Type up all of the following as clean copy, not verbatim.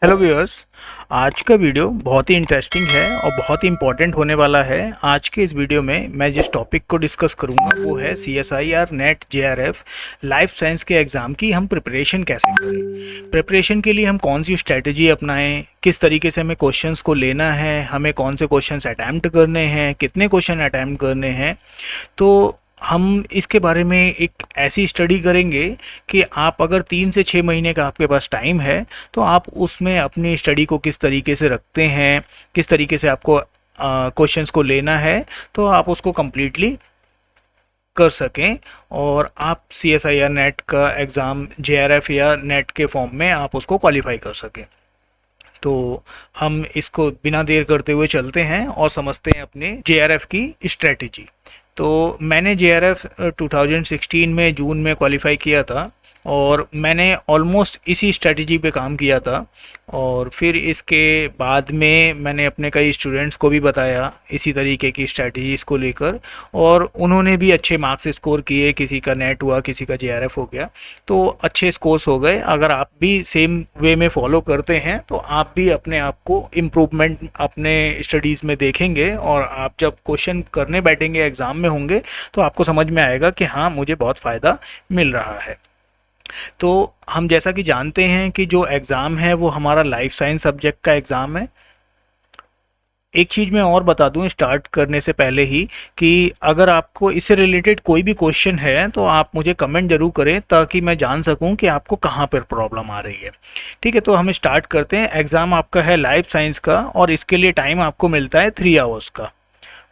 Hello viewers. आज का video बहुत ही इंटरेस्टिंग है और बहुत ही इम्पोर्टेंट होने वाला है। आज के इस वीडियो में मैं जिस टॉपिक को डिस्कस करूंगा वो है CSIR net JRF life science के एग्ज़ाम की हम प्रिपरेशन कैसे करें। प्रिपरेशन के लिए हम कौन सी स्ट्रेटजी अपनाएं, किस तरीके से हमें क्वेश्चंस को लेना है, हमें कौन से क्वेश्चंस अटैम्प्ट करने हैं, कितने क्वेश्चन अटैम्प्ट करने हैं। तो हम इसके बारे में एक ऐसी स्टडी करेंगे कि आप अगर 3 से 6 महीने का आपके पास टाइम है तो आप उसमें अपनी स्टडी को किस तरीके से रखते हैं, किस तरीके से आपको क्वेश्चंस को लेना है, तो आप उसको कम्प्लीटली कर सकें और आप CSIR नेट का एग्ज़ाम JRF या नेट के फॉर्म में आप उसको क्वालिफाई कर सकें। तो हम इसको बिना देर करते हुए चलते हैं और समझते हैं अपने JRF की स्ट्रेटजी। तो मैंने JRF 2016 में जून में क्वालिफाई किया था और मैंने ऑलमोस्ट इसी स्ट्रेटजी पे काम किया था। और फिर इसके बाद में मैंने अपने कई स्टूडेंट्स को भी बताया इसी तरीके की स्ट्रेटजीज़ को लेकर, और उन्होंने भी अच्छे मार्क्स स्कोर किए। किसी का नेट हुआ, किसी का JRF हो गया, तो अच्छे स्कोर्स हो गए। अगर आप भी सेम वे में फॉलो करते हैं तो आप भी अपने आप को इम्प्रूवमेंट अपने स्टडीज़ में देखेंगे, और आप जब क्वेश्चन करने बैठेंगे, एग्ज़ाम में होंगे, तो आपको समझ में आएगा कि हाँ, मुझे बहुत फ़ायदा मिल रहा है। तो हम जैसा कि जानते हैं कि जो एग्ज़ाम है वो हमारा लाइफ साइंस सब्जेक्ट का एग्ज़ाम है। एक चीज़ मैं और बता दूं स्टार्ट करने से पहले ही कि अगर आपको इससे रिलेटेड कोई भी क्वेश्चन है तो आप मुझे कमेंट ज़रूर करें ताकि मैं जान सकूं कि आपको कहां पर प्रॉब्लम आ रही है। ठीक है, तो हम स्टार्ट करते हैं। एग्ज़ाम आपका है लाइफ साइंस का और इसके लिए टाइम आपको मिलता है 3 आवर्स का।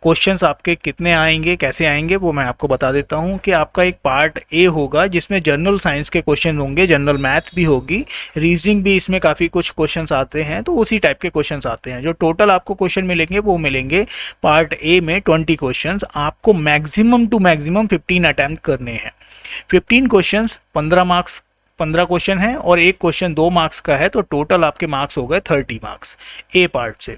क्वेश्चंस आपके कितने आएंगे, कैसे आएंगे, वो मैं आपको बता देता हूँ कि आपका एक पार्ट ए होगा जिसमें जनरल साइंस के क्वेश्चन होंगे, जनरल मैथ भी होगी, रीजनिंग भी इसमें काफ़ी कुछ क्वेश्चंस आते हैं, तो उसी टाइप के क्वेश्चंस आते हैं। जो टोटल आपको क्वेश्चन मिलेंगे वो मिलेंगे पार्ट ए में 20 क्वेश्चंस। आपको मैक्सिमम टू मैक्सिमम 15 अटैम्प्ट करने हैं। 15 क्वेश्चंस 15 मार्क्स, 15 क्वेश्चन है और एक क्वेश्चन 2 मार्क्स का है, तो टोटल आपके मार्क्स हो गए 30 मार्क्स ए पार्ट से।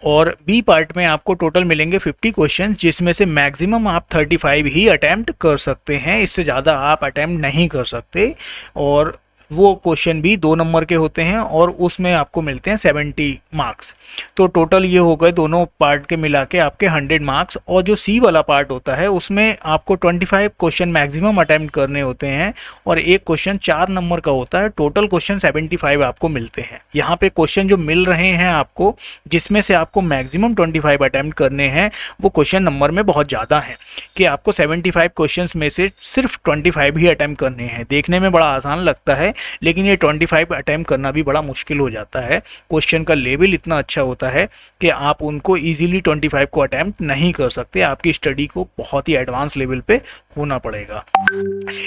और बी पार्ट में आपको टोटल मिलेंगे 50 क्वेश्चंस, जिसमें से मैक्सिमम आप 35 ही अटैम्प्ट कर सकते हैं, इससे ज़्यादा आप अटैम्प्ट नहीं कर सकते। और वो क्वेश्चन भी 2 नंबर के होते हैं और उसमें आपको मिलते हैं 70 मार्क्स। तो टोटल ये हो गए दोनों पार्ट के मिला के आपके 100 मार्क्स। और जो सी वाला पार्ट होता है उसमें आपको 25 क्वेश्चन मैक्सिमम अटैम्प्ट करने होते हैं और एक क्वेश्चन 4 नंबर का होता है। टोटल क्वेश्चन 75 आपको मिलते हैं। यहाँ पे क्वेश्चन जो मिल रहे हैं आपको, जिसमें से आपको मैक्सिमम 25 अटैम्प्ट करने हैं, वो क्वेश्चन नंबर में बहुत ज़्यादा है कि आपको 75 क्वेश्चन में से सिर्फ 25 ही अटैम्प्ट करने हैं। देखने में बड़ा आसान लगता है, लेकिन ये 25 अटैम्प्ट करना भी बड़ा मुश्किल हो जाता है। क्वेश्चन का लेवल इतना अच्छा होता है कि आप उनको इजीली 25 को अटैम्प्ट नहीं कर सकते। आपकी स्टडी को बहुत ही एडवांस लेवल पे होना पड़ेगा।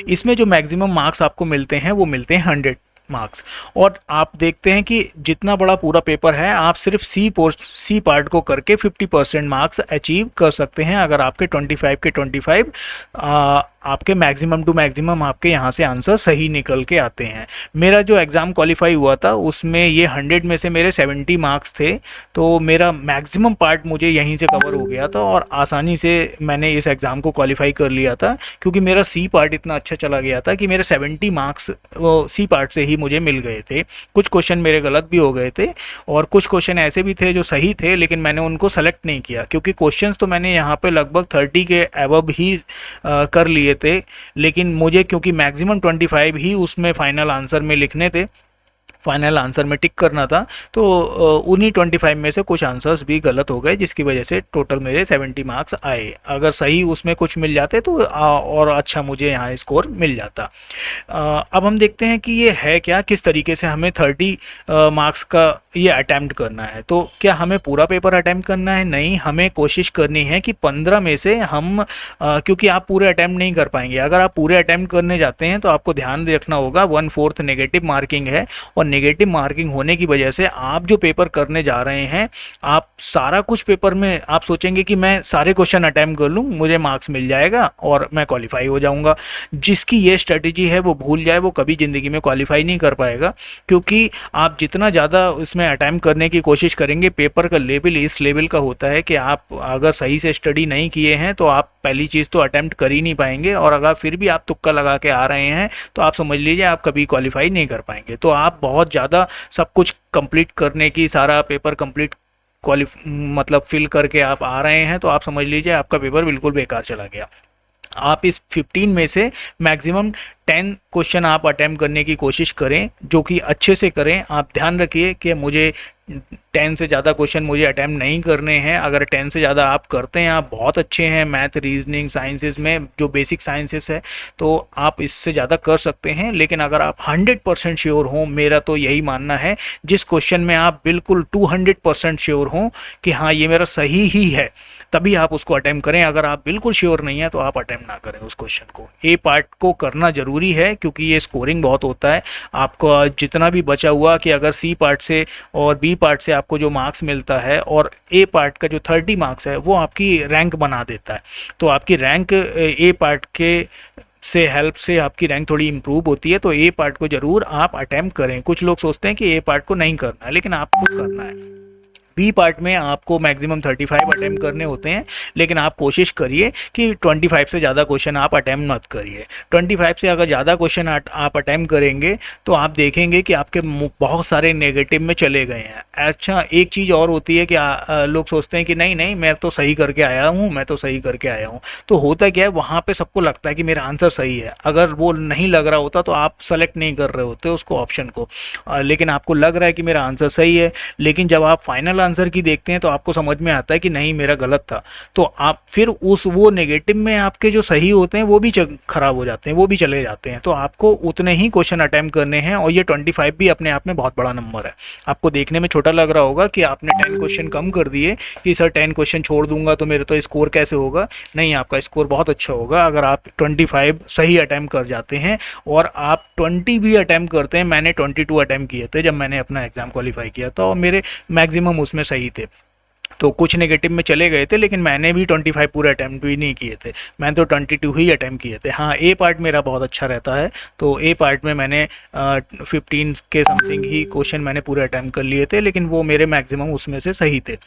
इसमें जो मैक्सिमम मार्क्स आपको मिलते हैं वो मिलते हैं 100 मार्क्स। और आप देखते हैं कि जितना बड़ा पूरा पेपर है, आप सिर्फ सी पार्ट को करके 50% मार्क्स अचीव कर सकते हैं अगर आपके 25 के 25 आपके मैक्सिमम टू मैक्सिमम आपके यहाँ से आंसर सही निकल के आते हैं। मेरा जो एग्ज़ाम क्वालिफाई हुआ था उसमें ये 100 में से मेरे 70 मार्क्स थे, तो मेरा मैक्सिमम पार्ट मुझे यहीं से कवर हो गया था और आसानी से मैंने इस एग्ज़ाम को क्वालिफाई कर लिया था, क्योंकि मेरा सी पार्ट इतना अच्छा चला गया था कि मेरे 70 मार्क्स वो सी पार्ट से ही मुझे मिल गए थे। कुछ क्वेश्चन मेरे गलत भी हो गए थे और कुछ क्वेश्चन ऐसे भी थे जो सही थे, लेकिन मैंने उनको सेलेक्ट नहीं किया, क्योंकि क्वेश्चंस तो मैंने यहाँ पे लगभग 30 के अबव ही कर लिए थे, लेकिन मुझे क्योंकि मैक्सिमम 25 ही उसमें फाइनल आंसर में लिखने थे, फाइनल आंसर में टिक करना था, तो उन्हीं 25 में से कुछ आंसर्स भी गलत हो गए, जिसकी वजह से टोटल मेरे 70 मार्क्स आए। अगर सही उसमें कुछ मिल जाते तो और अच्छा मुझे यहाँ स्कोर मिल जाता। अब हम देखते हैं कि ये है क्या, किस तरीके से हमें 30 मार्क्स का ये अटैम्प्ट करना है। तो क्या हमें पूरा पेपर अटैम्प्ट करना है? नहीं, हमें कोशिश करनी है कि 15 में से हम क्योंकि आप पूरे अटैम्प्ट नहीं कर पाएंगे। अगर आप पूरे अटैम्प्ट करने जाते हैं तो आपको ध्यान रखना होगा 1/4 नेगेटिव मार्किंग है, और नेगेटिव मार्किंग होने की वजह से आप जो पेपर करने जा रहे हैं, आप सारा कुछ पेपर में आप सोचेंगे कि मैं सारे क्वेश्चन अटैम्प्ट कर लूँ, मुझे मार्क्स मिल जाएगा और मैं क्वालिफाई हो जाऊंगा। जिसकी ये स्ट्रेटजी है वो भूल जाए, वो कभी ज़िंदगी में क्वालिफाई नहीं कर पाएगा, क्योंकि आप जितना ज़्यादा इसमें अटैम्प्ट करने की कोशिश करेंगे, पेपर का लेवल इस लेवल का होता है कि आप अगर सही से स्टडी नहीं किए हैं तो आप पहली चीज़ तो अटैम्प्ट कर ही नहीं पाएंगे, और अगर फिर भी आप तुक्का लगा के आ रहे हैं तो आप समझ लीजिए आप कभी क्वालिफाई नहीं कर पाएंगे। तो आप बहुत बहुत ज़्यादा सब कुछ कंप्लीट करने की, सारा पेपर कंप्लीट मतलब फिल करके आप आ रहे हैं, तो आप समझ लीजिए आपका पेपर बिल्कुल बेकार चला गया। आप इस 15 में से मैक्सिमम 10 क्वेश्चन आप अटेम्प्ट करने की कोशिश करें, जो कि अच्छे से करें। आप ध्यान रखिए कि मुझे 10 से ज़्यादा क्वेश्चन मुझे अटेम्प्ट नहीं करने हैं। अगर 10 से ज़्यादा आप करते हैं, आप बहुत अच्छे हैं मैथ, रीजनिंग, साइंसेस में, जो बेसिक साइंसेस है, तो आप इससे ज़्यादा कर सकते हैं। लेकिन अगर आप 100% श्योर हों, मेरा तो यही मानना है, जिस क्वेश्चन में आप बिल्कुल 200% श्योर हों कि हाँ ये मेरा सही ही है, तभी आप उसको अटेम्प्ट करें। अगर आप बिल्कुल श्योर नहीं है तो आप अटेम्प्ट ना करें उस क्वेश्चन को। ए पार्ट को करना जरूरी है क्योंकि ये स्कोरिंग बहुत होता है। आपका जितना भी बचा हुआ, कि अगर सी पार्ट से और बी पार्ट से आपको जो मार्क्स मिलता है और ए पार्ट का जो 30 मार्क्स है, वो आपकी रैंक बना देता है। तो आपकी रैंक ए पार्ट के से हेल्प से आपकी रैंक थोड़ी इंप्रूव होती है। तो ए पार्ट को जरूर आप अटेम्प्ट करें। कुछ लोग सोचते हैं कि ए पार्ट को नहीं करना है, लेकिन आपको करना है। बी पार्ट में आपको मैक्सिमम 35 अटेम्प्ट करने होते हैं, लेकिन आप कोशिश करिए कि 25 से ज़्यादा क्वेश्चन आप अटेम्प्ट मत करिए। 25 से अगर ज़्यादा क्वेश्चन आप अटेम्प्ट करेंगे तो आप देखेंगे कि आपके बहुत सारे नेगेटिव में चले गए हैं। अच्छा, एक चीज़ और होती है कि लोग सोचते हैं कि नहीं नहीं मैं तो सही करके आया हूँ, मैं तो सही करके आया हूँ। तो होता क्या है, वहाँ पर सबको लगता है कि मेरा आंसर सही है। अगर वो नहीं लग रहा होता तो आप सेलेक्ट नहीं कर रहे होते उसको, ऑप्शन को, लेकिन आपको लग रहा है कि मेरा आंसर सही है। लेकिन जब आप फाइनल आंसर की देखते हैं तो आपको समझ में आता है कि नहीं मेरा गलत था। तो आप फिर वो नेगेटिव में आपके जो सही होते हैं वो भी खराब हो जाते हैं, वो भी चले जाते हैं। तो आपको उतने ही क्वेश्चन अटेम्प्ट करने हैं। और ये 25 भी अपने आप में बहुत बड़ा नंबर है। आपको देखने में छोटा लग रहा होगा कि आपने 10 क्वेश्चन कम कर दिए, कि सर 10 क्वेश्चन छोड़ दूंगा तो मेरा तो स्कोर कैसे होगा। नहीं, आपका स्कोर बहुत अच्छा होगा अगर आप 25 सही अटेम्प्ट कर जाते हैं। और आप 20 भी अटेम्प्ट करते हैं। मैंने 22 अटेम्प्ट किए थे जब मैंने अपना एग्जाम क्वालिफाई किया था, और मेरे मैक्सिमम उसमें सही थे। तो कुछ नेगेटिव में चले गए थे, लेकिन मैंने भी 25 पूरे अटैम्प्ट भी नहीं किए थे। मैंने तो 22 ही अटैम्प्ट किए थे। हाँ, ए पार्ट मेरा बहुत अच्छा रहता है, तो ए पार्ट में मैंने 15 के समथिंग ही क्वेश्चन मैंने पूरे अटैम्प्ट कर लिए थे, लेकिन वो मेरे मैक्सिमम उसमें से सही थे।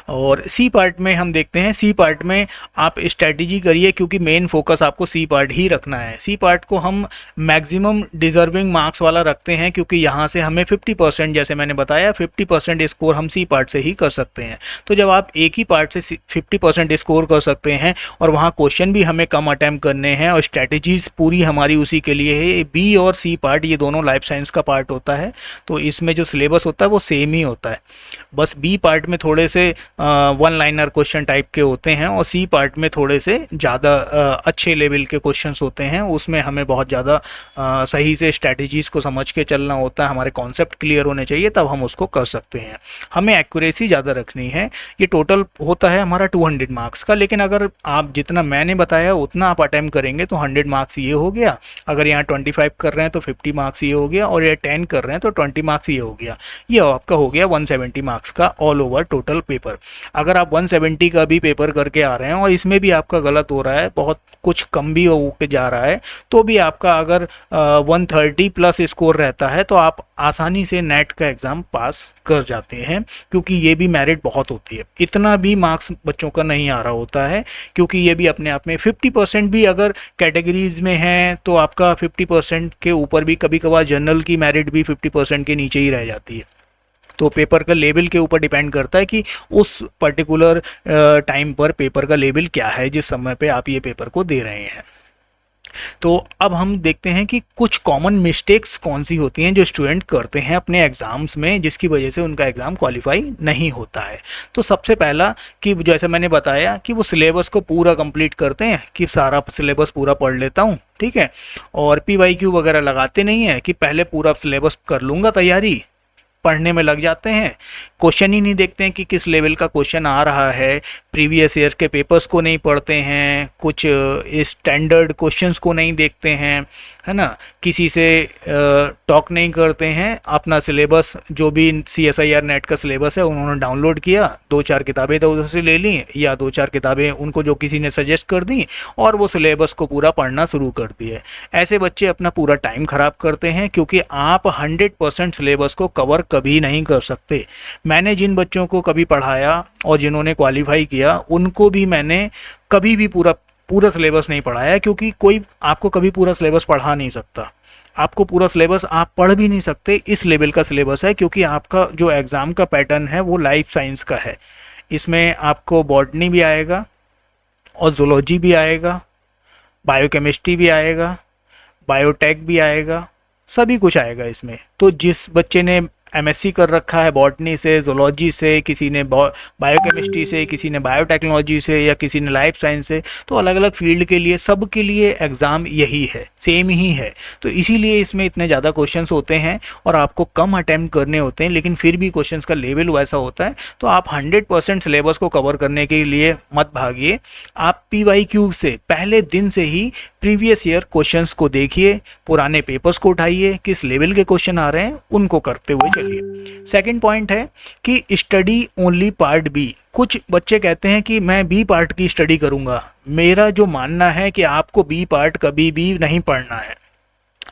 और सी पार्ट में हम देखते हैं, सी पार्ट में आप स्ट्रैटेजी करिए, क्योंकि मेन फोकस आपको सी पार्ट ही रखना है। सी पार्ट को हम मैक्सिमम डिजर्विंग मार्क्स वाला रखते हैं, क्योंकि यहाँ से हमें 50%, जैसे मैंने बताया, 50% स्कोर हम सी पार्ट से ही कर सकते हैं। तो जब आप एक ही पार्ट से 50% स्कोर कर सकते हैं और वहाँ क्वेश्चन भी हमें कम अटैम्प्ट करने हैं और स्ट्रैटेजीज पूरी हमारी उसी के लिए है। बी और सी पार्ट ये दोनों लाइफ साइंस का पार्ट होता है, तो इसमें जो सिलेबस होता है वो सेम ही होता है। बस बी पार्ट में थोड़े से वन लाइनर क्वेश्चन टाइप के होते हैं, और सी पार्ट में थोड़े से ज़्यादा अच्छे लेवल के क्वेश्चंस होते हैं। उसमें हमें बहुत ज़्यादा सही से स्ट्रैटेजीज़ को समझ के चलना होता है, हमारे कॉन्सेप्ट क्लियर होने चाहिए, तब हम उसको कर सकते हैं। हमें एक्यूरेसी ज़्यादा रखनी है। ये टोटल होता है हमारा 200 मार्क्स का, लेकिन अगर आप जितना मैंने बताया उतना आप अटैम्प्ट करेंगे तो 100 मार्क्स ये हो गया। अगर यहाँ 25 कर रहे हैं तो 50 मार्क्स ये हो गया, और ये 10 कर रहे हैं तो 20 मार्क्स ये हो गया। ये आपका हो गया 170 मार्क्स का ऑल ओवर टोटल पेपर। अगर आप 170 का भी पेपर करके आ रहे हैं और इसमें भी आपका गलत हो रहा है, बहुत कुछ कम भी हो के जा रहा है, तो भी आपका अगर 130 प्लस स्कोर रहता है तो आप आसानी से नेट का एग्ज़ाम पास कर जाते हैं, क्योंकि ये भी मेरिट बहुत होती है। इतना भी मार्क्स बच्चों का नहीं आ रहा होता है, क्योंकि ये भी अपने आप में 50% भी अगर कैटेगरीज में है तो आपका 50% के ऊपर भी, कभी कभार जनरल की मेरिट भी 50% के नीचे ही रह जाती है। तो पेपर का लेवल के ऊपर डिपेंड करता है कि उस पर्टिकुलर टाइम पर पेपर का लेवल क्या है, जिस समय पे आप ये पेपर को दे रहे हैं। तो अब हम देखते हैं कि कुछ कॉमन मिस्टेक्स कौन सी होती हैं जो स्टूडेंट करते हैं अपने एग्ज़ाम्स में, जिसकी वजह से उनका एग्ज़ाम क्वालिफाई नहीं होता है। तो सबसे पहला कि जैसे मैंने बताया कि वो सिलेबस को पूरा कंप्लीट करते हैं, कि सारा सिलेबस पूरा पढ़ लेता हूँ, ठीक है, और PYQ वगैरह लगाते नहीं है कि पहले पूरा सिलेबस कर लूँगा तैयारी, पढ़ने में लग जाते हैं। क्वेश्चन ही नहीं देखते हैं कि किस लेवल का क्वेश्चन आ रहा है, प्रीवियस ईयर के पेपर्स को नहीं पढ़ते हैं, कुछ स्टैंडर्ड क्वेश्चंस को नहीं देखते हैं, है ना, किसी से टॉक नहीं करते हैं। अपना सिलेबस जो भी CSIR नेट का सिलेबस है उन्होंने डाउनलोड किया, 2-4 किताबें तो उधर से ले ली, या 2-4 किताबें उनको जो किसी ने सजेस्ट कर दी, और वो सिलेबस को पूरा पढ़ना शुरू कर दिए। ऐसे बच्चे अपना पूरा टाइम ख़राब करते हैं, क्योंकि आप 100% सिलेबस को कवर कभी नहीं कर सकते। मैंने जिन बच्चों को कभी पढ़ाया और जिन्होंने क्वालिफाई किया, उनको भी मैंने कभी भी पूरा सिलेबस नहीं पढ़ाया, क्योंकि कोई आपको कभी पूरा सिलेबस पढ़ा नहीं सकता। आपको पूरा सिलेबस आप पढ़ भी नहीं सकते, इस लेवल का सिलेबस है, क्योंकि आपका जो एग्ज़ाम का पैटर्न है वो लाइफ साइंस का है। इसमें आपको बॉटनी भी आएगा और जूलॉजी भी आएगा, बायोकेमिस्ट्री भी आएगा, बायोटेक भी आएगा, सभी कुछ आएगा इसमें। तो जिस बच्चे ने एमएससी कर रखा है बॉटनी से, जूलॉजी से, किसी ने बायोकेमिस्ट्री से, किसी ने बायोटेक्नोलॉजी से, या किसी ने लाइफ साइंस से, तो अलग अलग फील्ड के लिए सब के लिए एग्ज़ाम यही है, सेम ही है। तो इसीलिए इसमें इतने ज़्यादा क्वेश्चंस होते हैं और आपको कम अटैम्प्ट करने होते हैं, लेकिन फिर भी क्वेश्चंस का लेवल वैसा होता है। तो आप 100% सिलेबस को कवर करने के लिए मत भागिए। आप PYQ से पहले दिन से ही प्रीवियस ईयर क्वेश्चंस को देखिए, पुराने पेपर्स को उठाइए, किस लेवल के क्वेश्चन आ रहे हैं उनको करते हुए चलिए। सेकंड पॉइंट है कि स्टडी ओनली पार्ट बी। कुछ बच्चे कहते हैं कि मैं बी पार्ट की स्टडी करूंगा। मेरा जो मानना है कि आपको बी पार्ट कभी भी नहीं पढ़ना है।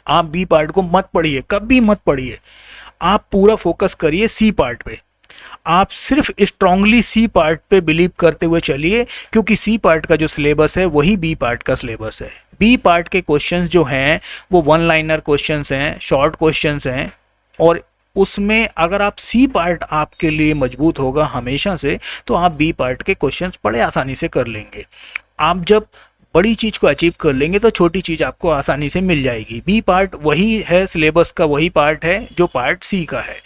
आप बी पार्ट को मत पढ़िए, कभी मत पढ़िए। आप पूरा फोकस करिए सी पार्ट पे। आप सिर्फ स्ट्रांगली सी पार्ट पे बिलीव करते हुए चलिए, क्योंकि सी पार्ट का जो सिलेबस है वही बी पार्ट का सिलेबस है। बी पार्ट के क्वेश्चंस जो हैं वो वन लाइनर क्वेश्चंस हैं, शॉर्ट क्वेश्चंस हैं, और उसमें अगर आप सी पार्ट आपके लिए मजबूत होगा हमेशा से, तो आप बी पार्ट के क्वेश्चंस बड़े आसानी से कर लेंगे। आप जब बड़ी चीज़ को अचीव कर लेंगे तो छोटी चीज़ आपको आसानी से मिल जाएगी। बी पार्ट वही है, सिलेबस का वही पार्ट है जो पार्ट सी का है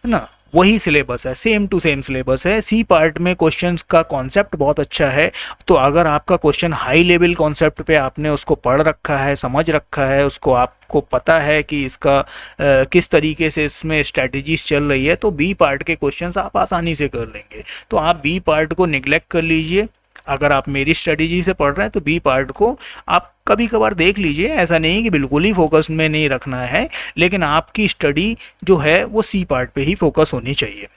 ना, वही सिलेबस है, सेम टू सेम सिलेबस है। सी पार्ट में क्वेश्चंस का कॉन्सेप्ट बहुत अच्छा है। तो अगर आपका क्वेश्चन हाई लेवल कॉन्सेप्ट पे आपने उसको पढ़ रखा है, समझ रखा है, उसको आपको पता है कि इसका किस तरीके से इसमें स्ट्रैटेजीज चल रही है, तो बी पार्ट के क्वेश्चंस आप आसानी से कर लेंगे। तो आप बी पार्ट को निगलेक्ट कर लीजिए। अगर आप मेरी स्ट्रेटेजी से पढ़ रहे हैं तो बी पार्ट को आप कभी कभार देख लीजिए, ऐसा नहीं कि बिल्कुल ही फोकस में नहीं रखना है, लेकिन आपकी स्टडी जो है वो सी पार्ट पे ही फोकस होनी चाहिए।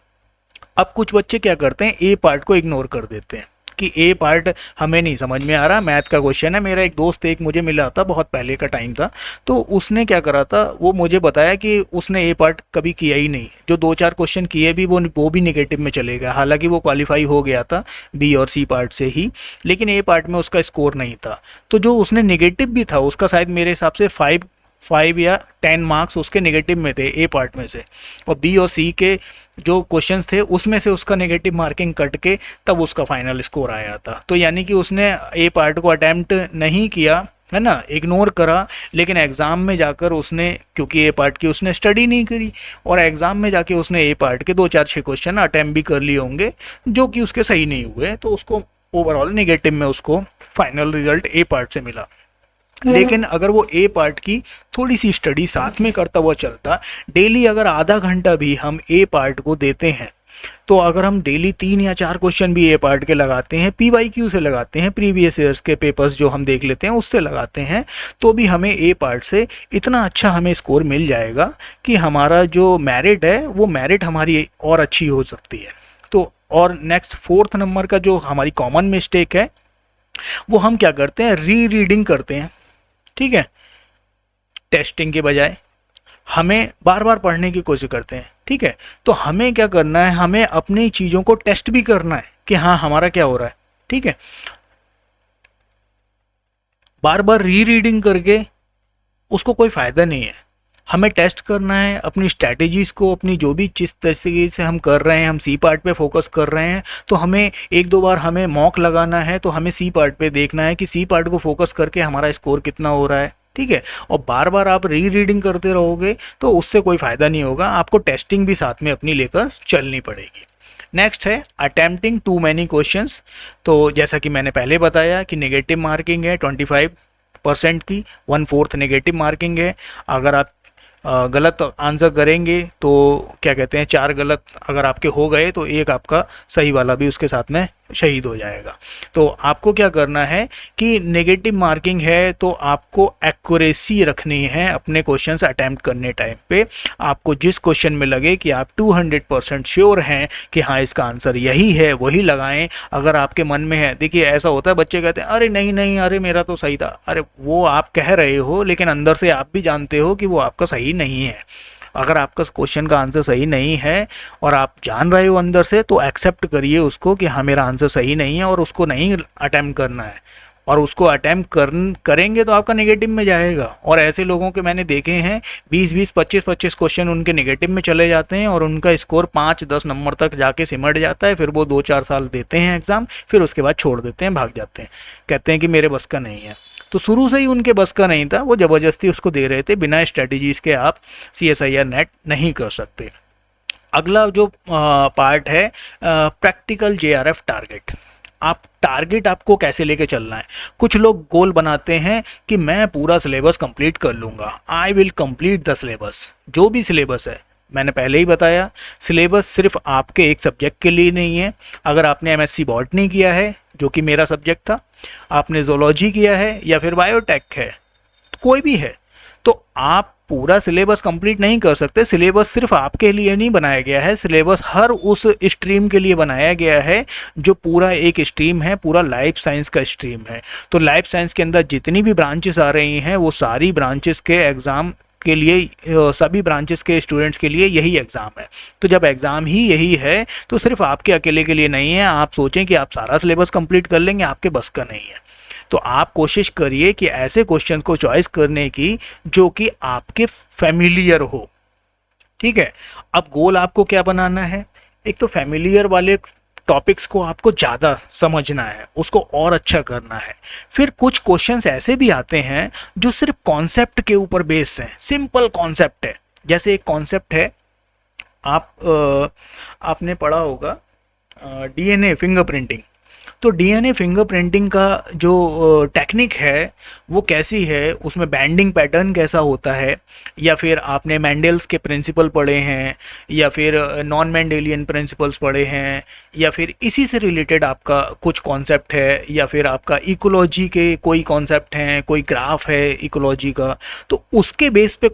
अब कुछ बच्चे क्या करते हैं, ए पार्ट को इग्नोर कर देते हैं कि ए पार्ट हमें नहीं समझ में आ रहा, मैथ का क्वेश्चन है। मेरा एक दोस्त एक मुझे मिला था, बहुत पहले का टाइम था, तो उसने क्या करा था, वो मुझे बताया कि उसने ए पार्ट कभी किया ही नहीं। जो 2-4 क्वेश्चन किए भी वो भी नेगेटिव में चले गया। हालांकि वो क्वालिफाई हो गया था बी और सी पार्ट से ही, लेकिन ए पार्ट में उसका स्कोर नहीं था। तो जो उसने नेगेटिव भी था उसका शायद मेरे हिसाब से 5 या 10 मार्क्स उसके नेगेटिव में थे ए पार्ट में से, और बी और सी के जो क्वेश्चंस थे उसमें से उसका नेगेटिव मार्किंग कट के तब उसका फाइनल स्कोर आया था। तो यानी कि उसने ए पार्ट को अटैम्प्ट नहीं किया, है ना, इग्नोर करा, लेकिन एग्ज़ाम में जाकर उसने, क्योंकि ए पार्ट की उसने स्टडी नहीं करी, और एग्ज़ाम में जाके उसने ए पार्ट के 2-4-6 क्वेश्चन अटैम्प्ट भी कर लिए होंगे जो कि उसके सही नहीं हुए, तो उसको ओवरऑल नेगेटिव में उसको फाइनल रिजल्ट ए पार्ट से मिला। लेकिन अगर वो ए पार्ट की थोड़ी सी स्टडी साथ में करता हुआ चलता, डेली अगर आधा घंटा भी हम ए पार्ट को देते हैं, तो अगर हम डेली 3 या 4 क्वेश्चन भी ए पार्ट के लगाते हैं, PYQ से लगाते हैं, प्रीवियस ईयर्स के पेपर्स जो हम देख लेते हैं उससे लगाते हैं, तो भी हमें ए पार्ट से इतना अच्छा हमें स्कोर मिल जाएगा कि हमारा जो मेरिट है वो मेरिट हमारी और अच्छी हो सकती है। तो और नेक्स्ट 4th नंबर का जो हमारी कॉमन मिस्टेक है वो हम क्या करते हैं, रीडिंग करते हैं। ठीक है, टेस्टिंग के बजाय हमें बार बार पढ़ने की कोशिश करते हैं। ठीक है, तो हमें क्या करना है, हमें अपनी चीज़ों को टेस्ट भी करना है कि हाँ हमारा क्या हो रहा है। ठीक है, बार बार रीडिंग करके उसको कोई फ़ायदा नहीं है। हमें टेस्ट करना है अपनी स्ट्रैटेजीज़ को, अपनी जो भी जिस तरीके से हम कर रहे हैं, हम सी पार्ट पे फोकस कर रहे हैं, तो हमें 1-2 बार हमें मॉक लगाना है, तो हमें सी पार्ट पे देखना है कि सी पार्ट को फोकस करके हमारा स्कोर कितना हो रहा है। ठीक है, और बार बार आप रीडिंग करते रहोगे तो उससे कोई फ़ायदा नहीं होगा, आपको टेस्टिंग भी साथ में अपनी लेकर चलनी पड़ेगी। नेक्स्ट है अटेम्प्टिंग टू मैनी क्वेश्चंस। तो जैसा कि मैंने पहले बताया कि नेगेटिव मार्किंग है 25% की, 1/4 नेगेटिव मार्किंग है। अगर आप गलत आंसर करेंगे तो क्या कहते हैं, 4 गलत अगर आपके हो गए तो एक आपका सही वाला भी उसके साथ में शहीद हो जाएगा। तो आपको क्या करना है कि नेगेटिव मार्किंग है तो आपको एक्यूरेसी रखनी है अपने क्वेश्चंस अटेम्प्ट करने टाइम पे। आपको जिस क्वेश्चन में लगे कि आप 200% श्योर हैं कि हाँ इसका आंसर यही है, वही लगाएं। अगर आपके मन में है, देखिए ऐसा होता है, बच्चे कहते हैं अरे नहीं नहीं, अरे मेरा तो सही था। अरे वो आप कह रहे हो, लेकिन अंदर से आप भी जानते हो कि वो आपका सही नहीं है। अगर आपका क्वेश्चन का आंसर सही नहीं है और आप जान रहे हो अंदर से, तो एक्सेप्ट करिए उसको कि हाँ मेरा आंसर सही नहीं है और उसको नहीं अटेम्प्ट करना है। और उसको अटैम्प्ट करेंगे तो आपका नेगेटिव में जाएगा। और ऐसे लोगों के मैंने देखे हैं 20-20, 25-25 क्वेश्चन उनके नेगेटिव में चले जाते हैं और उनका स्कोर 5-10 नंबर तक जाके सिमट जाता है। फिर वो 2-4 साल देते हैं एग्ज़ाम, फिर उसके बाद छोड़ देते हैं, भाग जाते हैं, कहते हैं कि मेरे बस का नहीं है। तो शुरू से ही उनके बस का नहीं था, वो ज़बरदस्ती उसको दे रहे थे। बिना स्ट्रेटजीज़ के आप CSIR नेट नहीं कर सकते। अगला जो पार्ट है प्रैक्टिकल JRF टारगेट। आप टारगेट आपको कैसे लेके चलना है। कुछ लोग गोल बनाते हैं कि मैं पूरा सिलेबस कंप्लीट कर लूँगा, I will complete the syllabus. जो भी सिलेबस है, मैंने पहले ही बताया, सिलेबस सिर्फ आपके एक सब्जेक्ट के लिए नहीं है। अगर आपने MSc बॉटनी किया है, जो कि मेरा सब्जेक्ट था, आपने जोलॉजी किया है या फिर बायोटेक है, कोई भी है, तो आप पूरा सिलेबस कंप्लीट नहीं कर सकते। सिलेबस सिर्फ आपके लिए नहीं बनाया गया है, सिलेबस हर उस स्ट्रीम के लिए बनाया गया है जो पूरा एक स्ट्रीम है, पूरा लाइफ साइंस का स्ट्रीम है। तो लाइफ साइंस के अंदर जितनी भी ब्रांचेस आ रही हैं, वो सारी ब्रांचेस के एग्ज़ाम के लिए, सभी ब्रांचेस के स्टूडेंट्स के लिए यही एग्ज़ाम है। तो जब एग्ज़ाम ही यही है तो सिर्फ आपके अकेले के लिए नहीं है। आप सोचें कि आप सारा सिलेबस कंप्लीट कर लेंगे, आपके बस का नहीं है। तो आप कोशिश करिए कि ऐसे क्वेश्चन को चॉइस करने की जो कि आपके फैमिलियर हो। ठीक है, अब गोल आपको क्या बनाना है। एक तो फैमिलियर वाले टॉपिक्स को आपको ज़्यादा समझना है, उसको और अच्छा करना है। फिर कुछ क्वेश्चंस ऐसे भी आते हैं जो सिर्फ कॉन्सेप्ट के ऊपर बेस्ड हैं, सिंपल कॉन्सेप्ट है। जैसे एक कॉन्सेप्ट है, आपने पढ़ा होगा DNA फिंगरप्रिंटिंग। तो DNA फिंगरप्रिंटिंग का जो टेक्निक है वो कैसी है, उसमें बैंडिंग पैटर्न कैसा होता है, या फिर आपने मैंडेल्स के प्रिंसिपल पढ़े हैं, या फिर नॉन मैंडेलियन प्रिंसिपल्स पढ़े हैं, या फिर इसी से रिलेटेड आपका कुछ कॉन्सेप्ट है, या फिर आपका इकोलॉजी के कोई कॉन्सेप्ट हैं, कोई ग्राफ है इकोलॉजी का, तो उसके बेस पे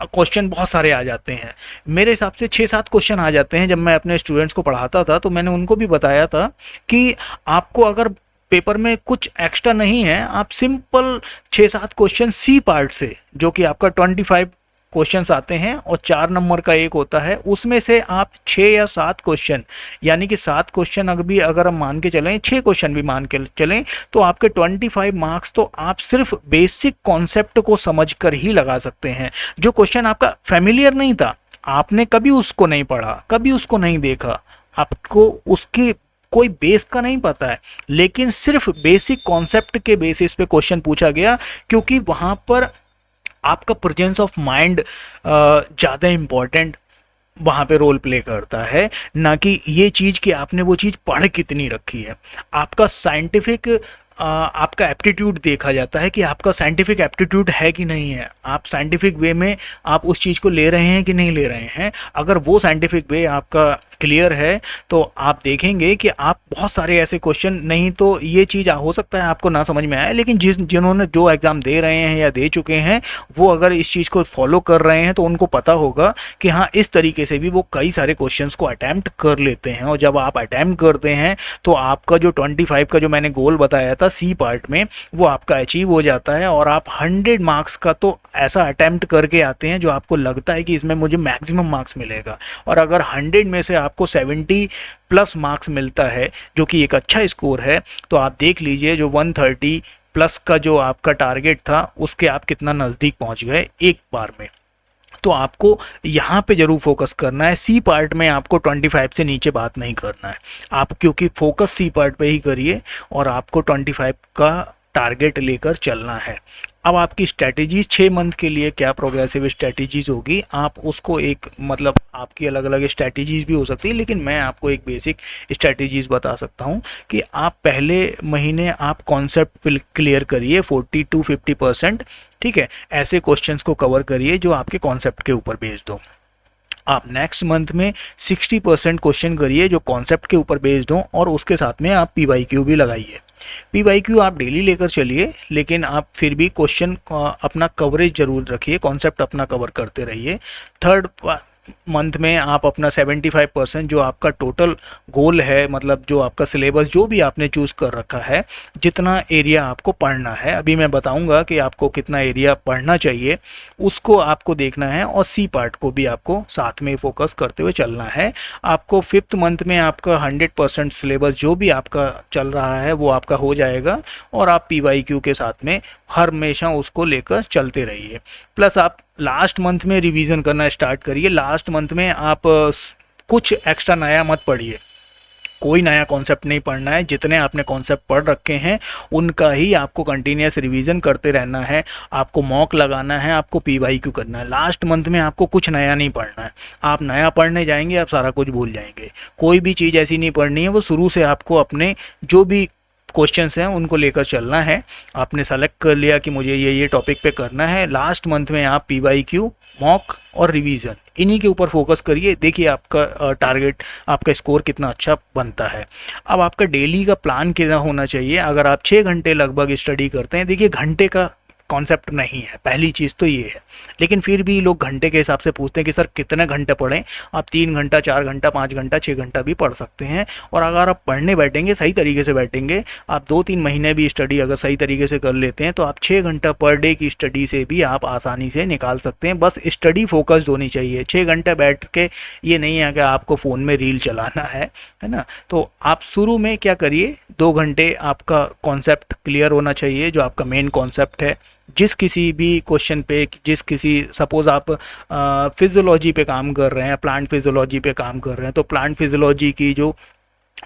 क्वेश्चन बहुत सारे आ जाते हैं। मेरे हिसाब से 6-7 क्वेश्चन आ जाते हैं। जब मैं अपने स्टूडेंट्स को पढ़ाता था तो मैंने उनको भी बताया था कि आपको अगर पेपर में कुछ एक्स्ट्रा नहीं है, आप सिंपल 6-7 क्वेश्चन सी पार्ट से, जो कि आपका 25 क्वेश्चंस आते हैं और 4 नंबर का एक होता है, उसमें से आप 6 या 7 क्वेश्चन, यानी कि 7 क्वेश्चन अगर हम मान के चलें, 6 क्वेश्चन भी मान के चलें, तो आपके 25 मार्क्स तो आप सिर्फ बेसिक कॉन्सेप्ट को समझकर ही लगा सकते हैं। जो क्वेश्चन आपका फैमिलियर नहीं था, आपने कभी उसको नहीं पढ़ा, कभी उसको नहीं देखा, आपको उसकी कोई बेस का नहीं पता है, लेकिन सिर्फ बेसिक कॉन्सेप्ट के बेसिस पे क्वेश्चन पूछा गया, क्योंकि वहाँ पर आपका प्रेजेंस ऑफ माइंड ज़्यादा इम्पॉर्टेंट वहाँ पे रोल प्ले करता है, ना कि ये चीज़ कि आपने वो चीज़ पढ़ कितनी रखी है। आपका साइंटिफिक आपका एप्टीट्यूड देखा जाता है कि आपका साइंटिफिक एप्टीट्यूड है कि नहीं है, आप साइंटिफिक वे में आप उस चीज़ को ले रहे हैं कि नहीं ले रहे हैं। अगर वो साइंटिफिक वे आपका क्लियर है तो आप देखेंगे कि आप बहुत सारे ऐसे क्वेश्चन, नहीं तो ये चीज़ हो सकता है आपको ना समझ में आए, लेकिन जिन्होंने जो एग्ज़ाम दे रहे हैं या दे चुके हैं, वो अगर इस चीज़ को फॉलो कर रहे हैं तो उनको पता होगा कि हाँ, इस तरीके से भी वो कई सारे क्वेश्चंस को अटैम्प्ट कर लेते हैं। और जब आप अटैम्प्ट करते हैं तो आपका जो 25 का जो मैंने गोल बताया था सी पार्ट में, वो आपका अचीव हो जाता है और आप 100 मार्क्स का तो ऐसा अटैम्प्ट करके आते हैं जो आपको लगता है कि इसमें मुझे मैक्सिमम मार्क्स मिलेगा। और अगर 100 में से आपको 70+ मार्क्स मिलता है, जो कि एक अच्छा स्कोर है, तो आप देख लीजिए जो 130+ का जो आपका टारगेट था, उसके आप कितना नज़दीक पहुंच गए एक बार में। तो आपको यहाँ पे ज़रूर फोकस करना है। सी पार्ट में आपको 25 से नीचे बात नहीं करना है आप, क्योंकि फोकस सी पार्ट पे ही करिए और आपको 25 का टारगेट लेकर चलना है। अब आपकी स्ट्रैटेजीज 6 मंथ के लिए क्या प्रोग्रेसिव स्ट्रैटेजीज होगी, आप उसको एक मतलब आपकी अलग अलग स्ट्रैटेजीज भी हो सकती है, लेकिन मैं आपको एक बेसिक स्ट्रैटेजीज बता सकता हूँ कि आप पहले महीने आप कॉन्सेप्ट क्लियर करिए 40 to 50%। ठीक है, ऐसे क्वेश्चंस को कवर करिए जो आपके कॉन्सेप्ट के ऊपर बेस्ड हो। आप नेक्स्ट मंथ में 60% क्वेश्चन करिए जो कॉन्सेप्ट के ऊपर बेस्ड हो, और उसके साथ में आप PYQ भी लगाइए। PYQ आप डेली लेकर चलिए, लेकिन आप फिर भी क्वेश्चन अपना कवरेज जरूर रखिए, कॉन्सेप्ट अपना कवर करते रहिए। मंथ में आप अपना 75% जो आपका टोटल गोल है, मतलब जो आपका सिलेबस जो भी आपने चूज़ कर रखा है, जितना एरिया आपको पढ़ना है, अभी मैं बताऊंगा कि आपको कितना एरिया पढ़ना चाहिए, उसको आपको देखना है और सी पार्ट को भी आपको साथ में फोकस करते हुए चलना है। आपको फिफ्थ मंथ में आपका 100% सिलेबस जो भी आपका चल रहा है वो आपका हो जाएगा और आप PYQ के साथ में हर हमेशा उसको लेकर चलते रहिए। प्लस आप लास्ट मंथ में रिवीजन करना स्टार्ट करिए। लास्ट मंथ में आप कुछ एक्स्ट्रा नया मत पढ़िए, कोई नया कॉन्सेप्ट नहीं पढ़ना है। जितने आपने कॉन्सेप्ट पढ़ रखे हैं उनका ही आपको कंटिन्यूस रिवीजन करते रहना है, आपको मॉक लगाना है, आपको PYQ करना है। लास्ट मंथ में आपको कुछ नया नहीं पढ़ना है। आप नया पढ़ने जाएंगे आप सारा कुछ भूल जाएंगे। कोई भी चीज़ ऐसी नहीं पढ़नी है, वो शुरू से आपको अपने जो भी क्वेश्चंस हैं उनको लेकर चलना है। आपने सेलेक्ट कर लिया कि मुझे ये टॉपिक पे करना है, लास्ट मंथ में आप PYQ, मॉक और रिवीजन इन्हीं के ऊपर फोकस करिए। देखिए आपका टारगेट, आपका स्कोर कितना अच्छा बनता है। अब आपका डेली का प्लान कितना होना चाहिए। अगर आप 6 घंटे लगभग स्टडी करते हैं, देखिए घंटे का कॉन्सेप्ट नहीं है, पहली चीज़ तो ये है। लेकिन फिर भी लोग घंटे के हिसाब से पूछते हैं कि सर कितने घंटे पढ़ें। आप 3 घंटा, 4 घंटा, 5 घंटा, 6 घंटा भी पढ़ सकते हैं। और अगर आप पढ़ने बैठेंगे, सही तरीके से बैठेंगे, आप 2-3 महीने भी स्टडी अगर सही तरीके से कर लेते हैं तो आप 6 घंटा पर डे की स्टडी से भी आप आसानी से निकाल सकते हैं। बस स्टडी फोकस्ड होनी चाहिए। 6 घंटे बैठ के ये नहीं है कि आपको फ़ोन में रील चलाना है ना। तो आप शुरू में क्या करिए, 2 घंटे आपका कॉन्सेप्ट क्लियर होना चाहिए, जो आपका मेन कॉन्सेप्ट है। जिस किसी भी क्वेश्चन पे, जिस किसी, सपोज आप फिजियोलॉजी पे काम कर रहे हैं, प्लांट फिजियोलॉजी पे काम कर रहे हैं, तो प्लांट फिजियोलॉजी की जो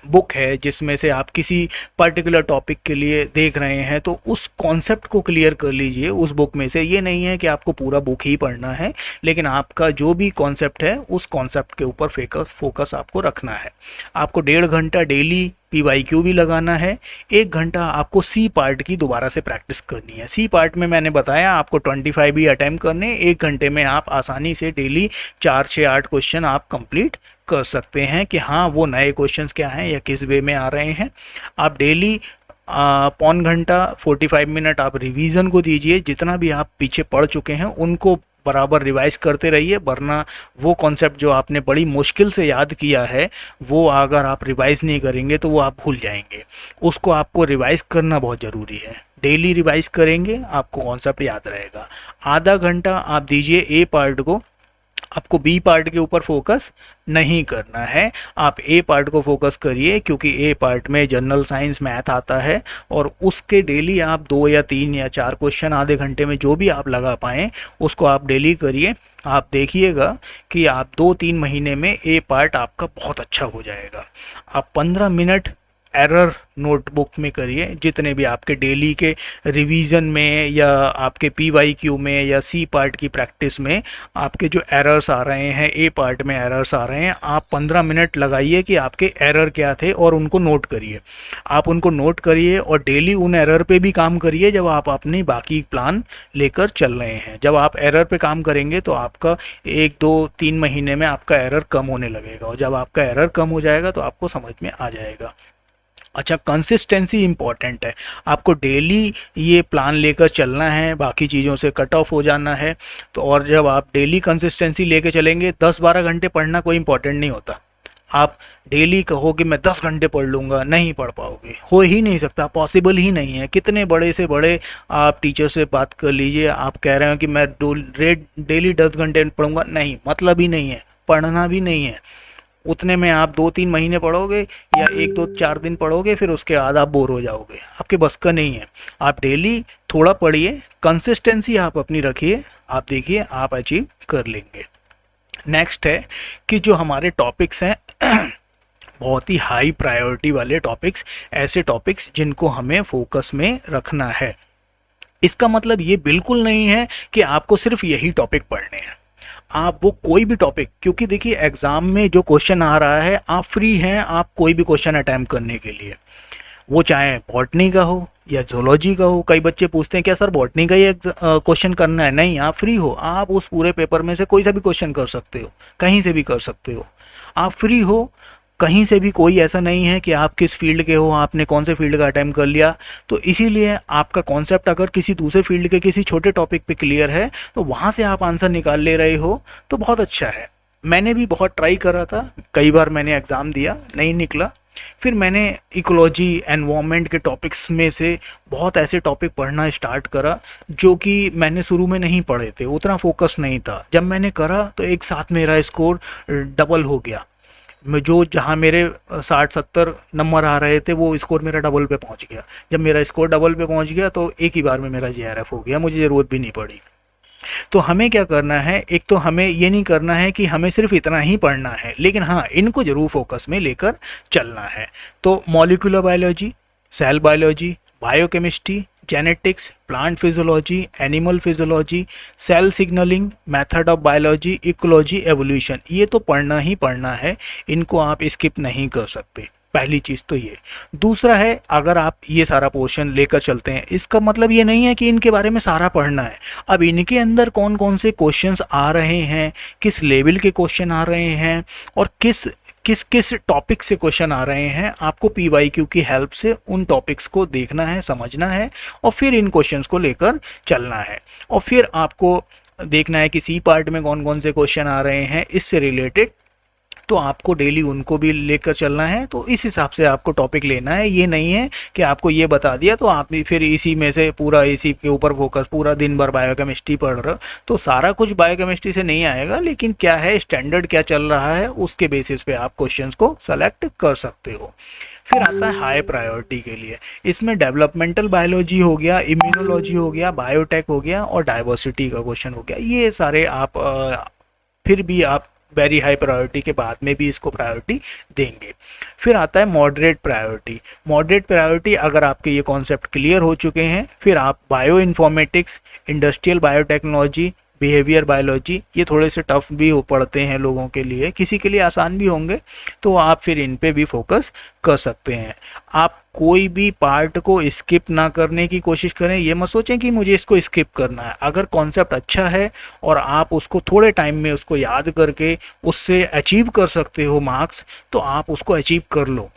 बुक है जिसमें से आप किसी पर्टिकुलर टॉपिक के लिए देख रहे हैं, तो उस कॉन्सेप्ट को क्लियर कर लीजिए उस बुक में से। ये नहीं है कि आपको पूरा बुक ही पढ़ना है, लेकिन आपका जो भी कॉन्सेप्ट है उस कॉन्सेप्ट के ऊपर फोकस आपको रखना है। आपको 1.5 घंटा डेली PYQ भी लगाना है। 1 घंटा आपको सी पार्ट की दोबारा से प्रैक्टिस करनी है। सी पार्ट में मैंने बताया आपको 25 ही अटैम्प्ट करने। 1 घंटे में आप आसानी से डेली 4, 6, 8 क्वेश्चन आप कंप्लीट कर सकते हैं कि हाँ वो नए क्वेश्चंस क्या हैं या किस वे में आ रहे हैं। आप डेली पौन घंटा 45 मिनट आप रिवीजन को दीजिए। जितना भी आप पीछे पढ़ चुके हैं उनको बराबर रिवाइज करते रहिए, वरना वो कॉन्सेप्ट जो आपने बड़ी मुश्किल से याद किया है वो अगर आप रिवाइज नहीं करेंगे तो वो आप भूल जाएंगे। उसको आपको रिवाइज करना बहुत ज़रूरी है। डेली रिवाइज करेंगे आपको कॉन्सेप्ट याद रहेगा। आधा घंटा आप दीजिए ए पार्ट को। आपको बी पार्ट के ऊपर फोकस नहीं करना है, आप ए पार्ट को फोकस करिए, क्योंकि ए पार्ट में जनरल साइंस, मैथ आता है और उसके डेली आप 2 या 3 या 4 क्वेश्चन आधे घंटे में जो भी आप लगा पाएँ उसको आप डेली करिए। आप देखिएगा कि आप 2-3 महीने में ए पार्ट आपका बहुत अच्छा हो जाएगा। आप 15 मिनट एरर नोटबुक में करिए। जितने भी आपके डेली के रिवीजन में या आपके PYQ में या सी पार्ट की प्रैक्टिस में आपके जो एरर्स आ रहे हैं, ए पार्ट में एरर्स आ रहे हैं, आप 15 मिनट लगाइए कि आपके एरर क्या थे और उनको नोट करिए। आप उनको नोट करिए और डेली उन एरर पे भी काम करिए जब आप अपनी बाकी प्लान लेकर चल रहे हैं। जब आप एरर पे काम करेंगे तो आपका 1, 2, 3 महीने में आपका एरर कम होने लगेगा और जब आपका एरर कम हो जाएगा तो आपको समझ में आ जाएगा। अच्छा, कंसिस्टेंसी इंपॉर्टेंट है। आपको डेली ये प्लान लेकर चलना है, बाकी चीज़ों से कट ऑफ हो जाना है। तो और जब आप डेली कंसिस्टेंसी लेके चलेंगे, 10-12 घंटे पढ़ना कोई इंपॉर्टेंट नहीं होता। आप डेली कहो कि मैं 10 घंटे पढ़ लूँगा, नहीं पढ़ पाओगे, हो ही नहीं सकता, पॉसिबल ही नहीं है। कितने बड़े से बड़े आप टीचर से बात कर लीजिए, आप कह रहे हो कि मैं डेली 10 घंटे पढ़ूंगा, नहीं, मतलब ही नहीं है, पढ़ना भी नहीं है। उतने में आप 2-3 महीने पढ़ोगे या 1-2-4 दिन पढ़ोगे, फिर उसके बाद आप बोर हो जाओगे, आपके बस का नहीं है। आप डेली थोड़ा पढ़िए, कंसिस्टेंसी आप अपनी रखिए, आप देखिए आप अचीव कर लेंगे। नेक्स्ट है कि जो हमारे टॉपिक्स हैं बहुत ही हाई प्रायोरिटी वाले टॉपिक्स, ऐसे टॉपिक्स जिनको हमें फोकस में रखना है। इसका मतलब ये बिल्कुल नहीं है कि आपको सिर्फ यही टॉपिक पढ़ने हैं। आप वो कोई भी टॉपिक, क्योंकि देखिए एग्ज़ाम में जो क्वेश्चन आ रहा है आप फ्री हैं, आप कोई भी क्वेश्चन अटैम्प्ट करने के लिए, वो चाहे बॉटनी का हो या जोलॉजी का हो। कई बच्चे पूछते हैं क्या सर बॉटनी का ही क्वेश्चन करना है? नहीं, आप फ्री हो, आप उस पूरे पेपर में से कोई सा भी क्वेश्चन कर सकते हो, कहीं से भी कर सकते हो, आप फ्री हो कहीं से भी। कोई ऐसा नहीं है कि आप किस फील्ड के हो, आपने कौन से फील्ड का अटैम्प्ट कर लिया। तो इसीलिए आपका कॉन्सेप्ट अगर किसी दूसरे फील्ड के किसी छोटे टॉपिक पे क्लियर है तो वहाँ से आप आंसर निकाल ले रहे हो तो बहुत अच्छा है। मैंने भी बहुत ट्राई करा था, कई बार मैंने एग्ज़ाम दिया, नहीं निकला। फिर मैंने इकोलॉजी एनवायरनमेंट के टॉपिक्स में से बहुत ऐसे टॉपिक पढ़ना स्टार्ट करा जो कि मैंने शुरू में नहीं पढ़े थे, उतना फोकस नहीं था। जब मैंने करा तो एक साथ मेरा स्कोर डबल हो गया। मैं जो जहाँ मेरे 60-70 नंबर आ रहे थे वो स्कोर मेरा डबल पे पहुँच गया। जब मेरा स्कोर डबल पे पहुँच गया तो एक ही बार में मेरा जेआरएफ हो गया, मुझे ज़रूरत भी नहीं पड़ी। तो हमें क्या करना है, एक तो हमें ये नहीं करना है कि हमें सिर्फ इतना ही पढ़ना है, लेकिन हाँ इनको जरूर फोकस में लेकर चलना है। तो molecular biology, cell biology, biochemistry, genetics, plant physiology, animal physiology, cell signalling, method of biology, ecology, evolution, ये तो पढ़ना ही पढ़ना है, इनको आप स्किप नहीं कर सकते। पहली चीज़ तो ये। दूसरा है, अगर आप ये सारा पोर्शन लेकर चलते हैं, इसका मतलब ये नहीं है कि इनके बारे में सारा पढ़ना है। अब इनके अंदर कौन कौन से क्वेश्चंस आ रहे हैं, किस लेवल के क्वेश्चन आ रहे हैं और किस किस किस टॉपिक से क्वेश्चन आ रहे हैं, आपको पीवाईक्यू की हेल्प से उन टॉपिक्स को देखना है, समझना है और फिर इन क्वेश्चंस को लेकर चलना है। और फिर आपको देखना है कि सी पार्ट में कौन कौन से क्वेश्चन आ रहे हैं इससे रिलेटेड, तो आपको डेली उनको भी लेकर चलना है। तो इस हिसाब से आपको टॉपिक लेना है। ये नहीं है कि आपको ये बता दिया तो आप भी फिर इसी में से पूरा इसी के ऊपर फोकस, पूरा दिन भर बायोकेमिस्ट्री पढ़ रहे हो, तो सारा कुछ बायोकेमिस्ट्री से नहीं आएगा। लेकिन क्या है, स्टैंडर्ड क्या चल रहा है, उसके बेसिस पे आप क्वेश्चंस को सेलेक्ट कर सकते हो। फिर आता है हाई प्रायोरिटी के लिए, इसमें डेवलपमेंटल बायोलॉजी हो गया, इम्यूनोलॉजी हो गया, बायोटेक हो गया और डाइवर्सिटी का क्वेश्चन हो गया। ये सारे आप फिर भी आप वेरी हाई प्रायोरिटी के बाद में भी इसको प्रायोरिटी देंगे। फिर आता है मॉडरेट प्रायोरिटी। मॉडरेट प्रायोरिटी, अगर आपके ये कॉन्सेप्ट क्लियर हो चुके हैं, फिर आप bio informatics, industrial biotechnology, behaviour biology, ये थोड़े से टफ भी हो पड़ते हैं लोगों के लिए, किसी के लिए आसान भी होंगे, तो आप फिर इन पे भी फोकस कर सकते हैं। आप कोई भी पार्ट को स्किप ना करने की कोशिश करें, ये मत सोचें कि मुझे इसको स्किप करना है। अगर कॉन्सेप्ट अच्छा है और आप उसको थोड़े टाइम में उसको याद करके उससे अचीव कर सकते हो मार्क्स, तो आप उसको अचीव कर लो।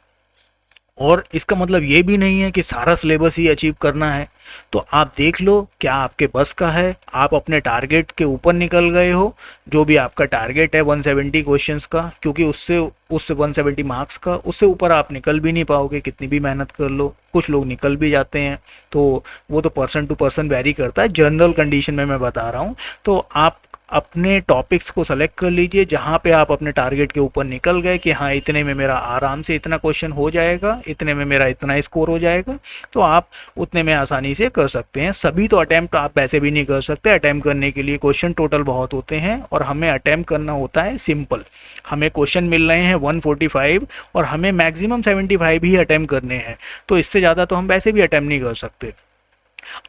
और इसका मतलब ये भी नहीं है कि सारा सिलेबस ही अचीव करना है। तो आप देख लो क्या आपके बस का है, आप अपने टारगेट के ऊपर निकल गए हो, जो भी आपका टारगेट है 170 क्वेश्चंस का, क्योंकि उससे 170 मार्क्स का, उससे ऊपर आप निकल भी नहीं पाओगे कितनी भी मेहनत कर लो। कुछ लोग निकल भी जाते हैं, तो वो तो पर्सन टू पर्सन वेरी करता है, जनरल कंडीशन में मैं बता रहा हूँ। तो आप अपने टॉपिक्स को सेलेक्ट कर लीजिए जहाँ पे आप अपने टारगेट के ऊपर निकल गए कि हाँ इतने में मेरा आराम से इतना क्वेश्चन हो जाएगा, इतने में मेरा इतना स्कोर हो जाएगा, तो आप उतने में आसानी से कर सकते हैं। सभी तो अटैम्प्ट आप वैसे भी नहीं कर सकते, अटैम्प्ट करने के लिए क्वेश्चन टोटल बहुत होते हैं और हमें अटैम्प्ट करना होता है सिंपल। हमें क्वेश्चन मिल रहे हैं 145 और हमें मैक्सिमम 75 ही अटैम्प्ट करने हैं, तो इससे ज़्यादा तो हम वैसे भी अटैम्प्ट नहीं कर सकते।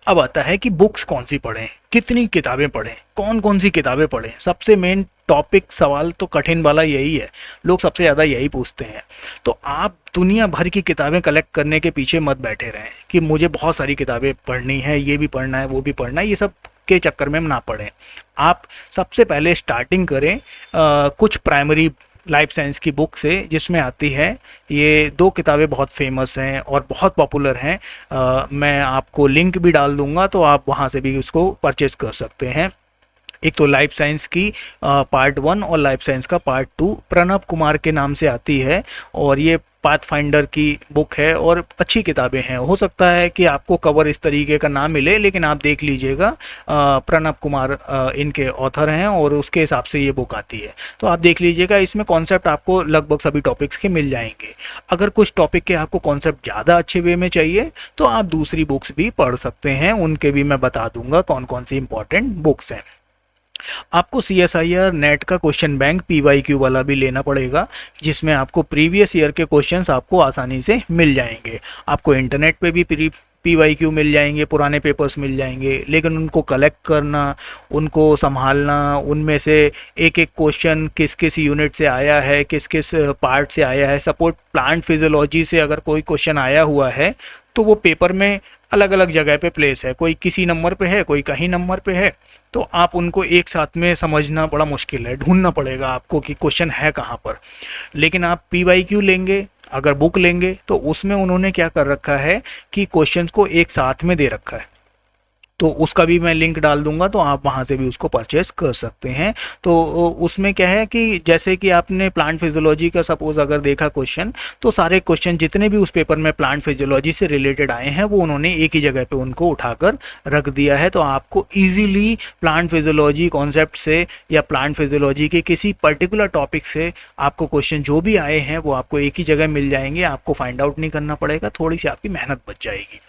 अब आता है कि बुक्स कौन सी पढ़ें, कितनी किताबें पढ़ें, कौन कौन सी किताबें पढ़ें। सबसे मेन टॉपिक, सवाल तो कठिन वाला यही है, लोग सबसे ज़्यादा यही पूछते हैं। तो आप दुनिया भर की किताबें कलेक्ट करने के पीछे मत बैठे रहें कि मुझे बहुत सारी किताबें पढ़नी है, ये भी पढ़ना है, वो भी पढ़ना है, ये सब के चक्कर में ना पढ़ें। आप सबसे पहले स्टार्टिंग करें कुछ प्राइमरी लाइफ साइंस की बुक से, जिसमें आती है ये 2 किताबें बहुत फेमस हैं और बहुत पॉपुलर हैं। मैं आपको लिंक भी डाल दूंगा, तो आप वहाँ से भी उसको परचेज कर सकते हैं। एक तो लाइफ साइंस की पार्ट 1 और लाइफ साइंस का पार्ट 2 प्रणब कुमार के नाम से आती है, और ये पाथ फाइंडर की बुक है और अच्छी किताबें हैं। हो सकता है कि आपको कवर इस तरीके का ना मिले, लेकिन आप देख लीजिएगा, प्रणब कुमार इनके ऑथर हैं और उसके हिसाब से ये बुक आती है, तो आप देख लीजिएगा। इसमें कॉन्सेप्ट आपको लगभग सभी टॉपिक्स के मिल जाएंगे। अगर कुछ टॉपिक के आपको कॉन्सेप्ट ज़्यादा अच्छे वे में चाहिए तो आप दूसरी बुक्स भी पढ़ सकते हैं, उनके भी मैं बता दूंगा कौन कौन सी इंपॉर्टेंट बुक्स हैं। आपको CSIR नेट का क्वेश्चन बैंक PYQ वाला भी लेना पड़ेगा, जिसमें आपको प्रीवियस ईयर के क्वेश्चंस आपको आसानी से मिल जाएंगे। आपको इंटरनेट पे भी PYQ मिल जाएंगे, पुराने पेपर्स मिल जाएंगे, लेकिन उनको कलेक्ट करना, उनको संभालना, उनमें से एक एक क्वेश्चन किस किस यूनिट से आया है, किस किस पार्ट से आया है। सपोज प्लांट फिजियोलॉजी से अगर कोई क्वेश्चन आया हुआ है तो वो पेपर में अलग अलग जगह पे प्लेस है, कोई किसी नंबर पे है, कोई कहीं नंबर पे है, तो आप उनको एक साथ में समझना बड़ा मुश्किल है, ढूंढना पड़ेगा आपको कि क्वेश्चन है कहाँ पर। लेकिन आप PYQ लेंगे, अगर बुक लेंगे, तो उसमें उन्होंने क्या कर रखा है कि क्वेश्चंस को एक साथ में दे रखा है। तो उसका भी मैं लिंक डाल दूंगा, तो आप वहाँ से भी उसको परचेस कर सकते हैं। तो उसमें क्या है कि जैसे कि आपने प्लांट फिजियोलॉजी का सपोज अगर देखा क्वेश्चन, तो सारे क्वेश्चन जितने भी उस पेपर में प्लांट फिजियोलॉजी से रिलेटेड आए हैं वो उन्होंने एक ही जगह पे उनको उठाकर रख दिया है। तो आपको ईजिली प्लांट फिजियोलॉजी कॉन्सेप्ट से या प्लांट फिजियोलॉजी के किसी पर्टिकुलर टॉपिक से आपको क्वेश्चन जो भी आए हैं वो आपको एक ही जगह मिल जाएंगे, आपको फाइंड आउट नहीं करना पड़ेगा, थोड़ी सी आपकी मेहनत बच जाएगी।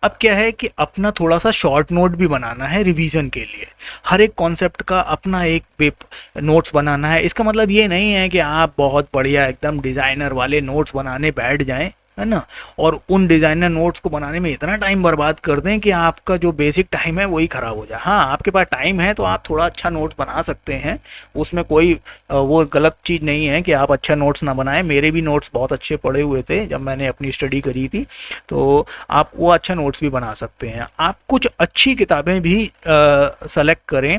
अब क्या है कि अपना थोड़ा सा शॉर्ट नोट भी बनाना है रिवीजन के लिए। हर एक कॉन्सेप्ट का अपना एक नोट्स बनाना है। इसका मतलब ये नहीं है कि आप बहुत बढ़िया एकदम डिज़ाइनर वाले नोट्स बनाने बैठ जाएं, है ना, और उन डिज़ाइनर नोट्स को बनाने में इतना टाइम बर्बाद कर दें कि आपका जो बेसिक टाइम है वही ख़राब हो जाए। हाँ, आपके पास टाइम है तो आप थोड़ा अच्छा नोट्स बना सकते हैं, उसमें कोई वो गलत चीज़ नहीं है कि आप अच्छा नोट्स ना बनाएं। मेरे भी नोट्स बहुत अच्छे पड़े हुए थे जब मैंने अपनी स्टडी करी थी, तो आप वो अच्छा नोट्स भी बना सकते हैं। आप कुछ अच्छी किताबें भी सेलेक्ट करें,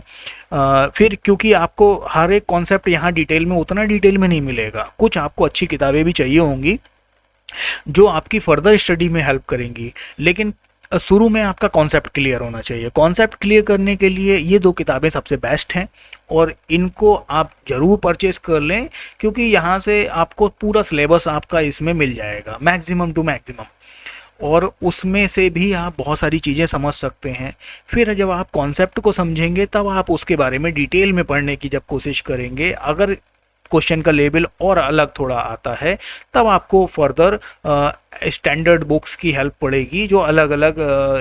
फिर क्योंकि आपको हर एक कॉन्सेप्ट यहाँ डिटेल में उतना डिटेल में नहीं मिलेगा, कुछ आपको अच्छी किताबें भी चाहिए होंगी जो आपकी फर्दर स्टडी में हेल्प करेंगी। लेकिन शुरू में आपका कॉन्सेप्ट क्लियर होना चाहिए। कॉन्सेप्ट क्लियर करने के लिए ये दो किताबें सबसे बेस्ट हैं और इनको आप ज़रूर परचेस कर लें, क्योंकि यहाँ से आपको पूरा सिलेबस आपका इसमें मिल जाएगा मैक्सिमम टू मैक्सिमम, और उसमें से भी आप बहुत सारी चीज़ें समझ सकते हैं। फिर जब आप कॉन्सेप्ट को समझेंगे तब आप उसके बारे में डिटेल में पढ़ने की जब कोशिश करेंगे, अगर क्वेश्चन का लेवल और अलग थोड़ा आता है तब आपको फर्दर स्टैंडर्ड बुक्स की हेल्प पड़ेगी, जो अलग अलग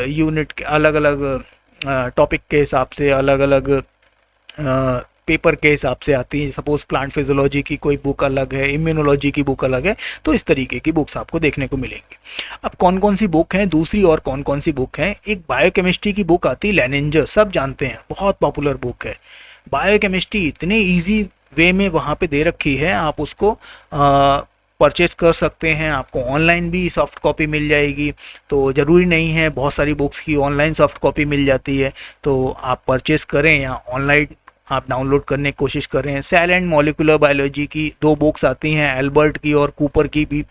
यूनिट के अलग अलग टॉपिक के हिसाब से अलग अलग पेपर के हिसाब से आती है। सपोज प्लांट फिजियोलॉजी की कोई बुक अलग है, इम्यूनोलॉजी की बुक अलग है, तो इस तरीके की बुक्स आपको देखने को मिलेंगी। अब कौन कौन सी बुक हैं, दूसरी और कौन कौन सी बुक हैं, एक बायोकेमिस्ट्री की बुक आती है लेनिंजर, सब जानते हैं, बहुत पॉपुलर बुक है। बायोकेमिस्ट्री इतने ईजी वे में वहाँ पे दे रखी है, आप उसको परचेस कर सकते हैं। आपको ऑनलाइन भी सॉफ्ट कॉपी मिल जाएगी, तो ज़रूरी नहीं है, बहुत सारी बुक्स की ऑनलाइन सॉफ्ट कॉपी मिल जाती है, तो आप परचेस करें या ऑनलाइन आप डाउनलोड करने की कोशिश करें। सेल एंड मॉलिक्यूलर बायोलॉजी की दो बुक्स आती हैं, एल्बर्ट की और कूपर की भी,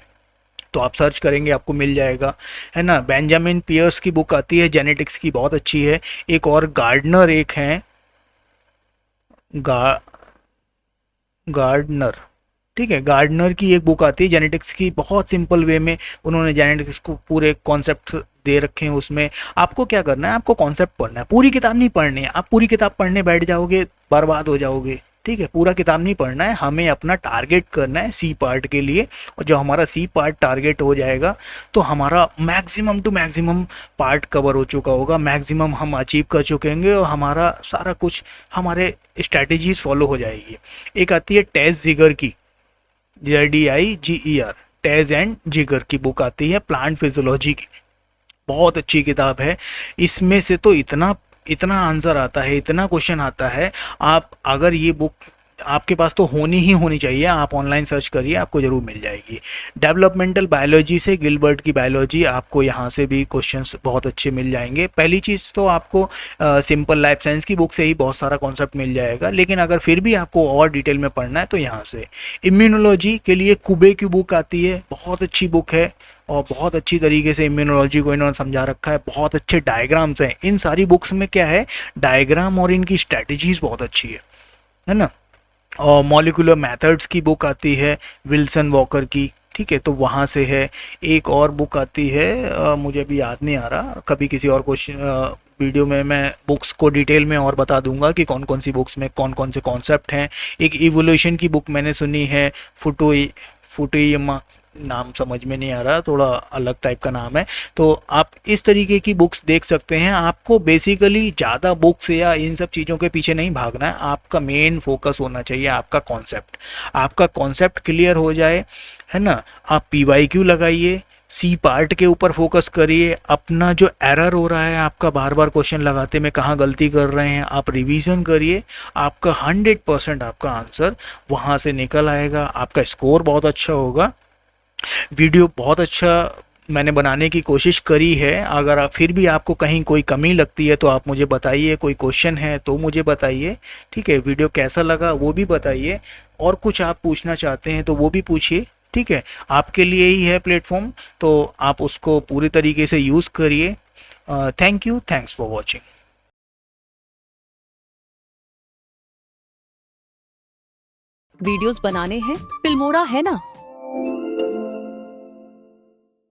तो आप सर्च करेंगे आपको मिल जाएगा, है ना। बेंजामिन पियर्स की बुक आती है जेनेटिक्स की, बहुत अच्छी है। एक और गार्डनर एक है, गार्डनर, ठीक है, गार्डनर की एक बुक आती है जेनेटिक्स की, बहुत सिंपल वे में उन्होंने जेनेटिक्स को पूरे कॉन्सेप्ट दे रखे हैं। उसमें आपको क्या करना है, आपको कॉन्सेप्ट पढ़ना है, पूरी किताब नहीं पढ़नी है। आप पूरी किताब पढ़ने बैठ जाओगे बर्बाद हो जाओगे, ठीक है। पूरा किताब नहीं पढ़ना है, हमें अपना टारगेट करना है सी पार्ट के लिए, और जब हमारा सी पार्ट टारगेट हो जाएगा तो हमारा maximum to maximum part cover हो चुका होगा, मैक्सिमम हम अचीव कर चुके होंगे और हमारा सारा कुछ हमारे स्ट्रैटेजीज फॉलो हो जाएगी। एक आती है टेस जिगर की, ZDIGER, टेज एंड जिगर की बुक आती है प्लांट फिजियोलॉजी की, बहुत अच्छी किताब है। इसमें से तो इतना इतना आंसर आता है, इतना क्वेश्चन आता है, आप अगर ये बुक आपके पास तो होनी ही होनी चाहिए, आप ऑनलाइन सर्च करिए आपको ज़रूर मिल जाएगी। डेवलपमेंटल बायोलॉजी से गिलबर्ट की बायोलॉजी, आपको यहाँ से भी क्वेश्चंस बहुत अच्छे मिल जाएंगे। पहली चीज़ तो आपको सिंपल लाइफ साइंस की बुक से ही बहुत सारा कॉन्सेप्ट मिल जाएगा, लेकिन अगर फिर भी आपको और डिटेल में पढ़ना है तो यहाँ से। इम्यूनोलॉजी के लिए कुबे की बुक आती है, बहुत अच्छी बुक है और बहुत अच्छी तरीके से इम्यूनोलॉजी को इन्होंने समझा रखा है, बहुत अच्छे डायग्राम्स हैं इन सारी बुक्स में। क्या है, डायग्राम और इनकी स्ट्रैटेजीज बहुत अच्छी है ना। और मॉलिक्यूलर मेथड्स की बुक आती है विल्सन वॉकर की, ठीक है, तो वहाँ से है। एक और बुक आती है मुझे अभी याद नहीं आ रहा, कभी किसी और क्वेश्चन वीडियो में मैं बुक्स को डिटेल में और बता दूंगा कि कौन कौन सी बुक्स में कौन कौन से कॉन्सेप्ट हैं। एक इवोल्यूशन की बुक मैंने सुनी है, फुटोयमा, नाम समझ में नहीं आ रहा, थोड़ा अलग टाइप का नाम है। तो आप इस तरीके की बुक्स देख सकते हैं। आपको बेसिकली ज़्यादा बुक्स या इन सब चीज़ों के पीछे नहीं भागना है, आपका मेन फोकस होना चाहिए आपका कॉन्सेप्ट। आपका कॉन्सेप्ट क्लियर हो जाए, है ना, आप PYQ लगाइए, सी पार्ट के ऊपर फोकस करिए। अपना जो एरर हो रहा है आपका बार बार क्वेश्चन लगाते में कहाँ गलती कर रहे हैं, आप रिवीजन करिए, आपका 100% आपका आंसर वहाँ से निकल आएगा, आपका स्कोर बहुत अच्छा होगा। वीडियो बहुत अच्छा मैंने बनाने की कोशिश करी है, अगर आप फिर भी आपको कहीं कोई कमी लगती है तो आप मुझे बताइए, कोई क्वेश्चन है तो मुझे बताइए, ठीक है। वीडियो कैसा लगा वो भी बताइए, और कुछ आप पूछना चाहते हैं तो वो भी पूछिए, ठीक है। आपके लिए ही है प्लेटफॉर्म, तो आप उसको पूरी तरीके से यूज़ करिए। Thank you, thanks for watching. Videos बनाने हैं, फिल्मोरा है ना।